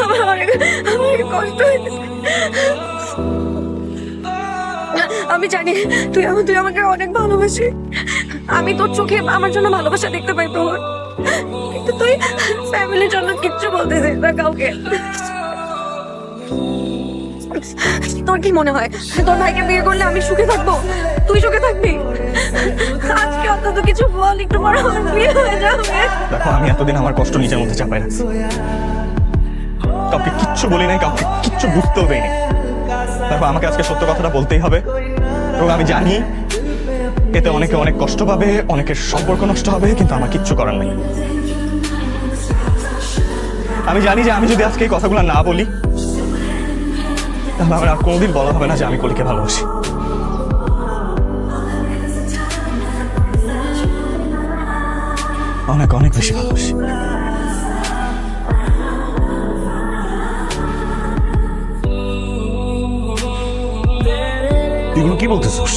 আমার অনেক কষ্ট হয়েছে। আমি জানি তুই আমাকে অনেক ভালোবাসি। আমি তোর চোখে আমার জন্য ভালোবাসা দেখতে পাই তোর, কিন্তু তুই ফ্যামিলির জন্য কিচ্ছু বলতেছিস না কাউকে। তোর কি মনে হয় তোর ভাইকে বিয়ে করলে আমি সুখে থাকবো, তুই সুখে থাকবি? আজকে অন্তত কিছু বল, একটু বড় আমার বিয়ে হয়ে যাবে। দেখো, আমি এতদিন আমার কষ্ট নিজের মধ্যে চাপাই রাখছি, কাউকে কিচ্ছু বলি নাই, কাউকে কিচ্ছু বুঝতেও দেয়নি। দেখো, আমাকে আজকে সত্য কথাটা বলতেই হবে, এবং আমি জানি এতে অনেকে অনেক কষ্ট পাবে, অনেকের সম্পর্ক নষ্ট হবে, কিন্তু আমার কিচ্ছু করার নেই। আমি জানি যে আমি যদি আজকে এই কথাগুলো না বলি, তাহলে আমার আর কোনোদিন বলা হবে না যে আমি কলিকে ভালোবাসি। অনেক অনেক বেশি ভালোবাসি। এগুলো কি বলতেছিস?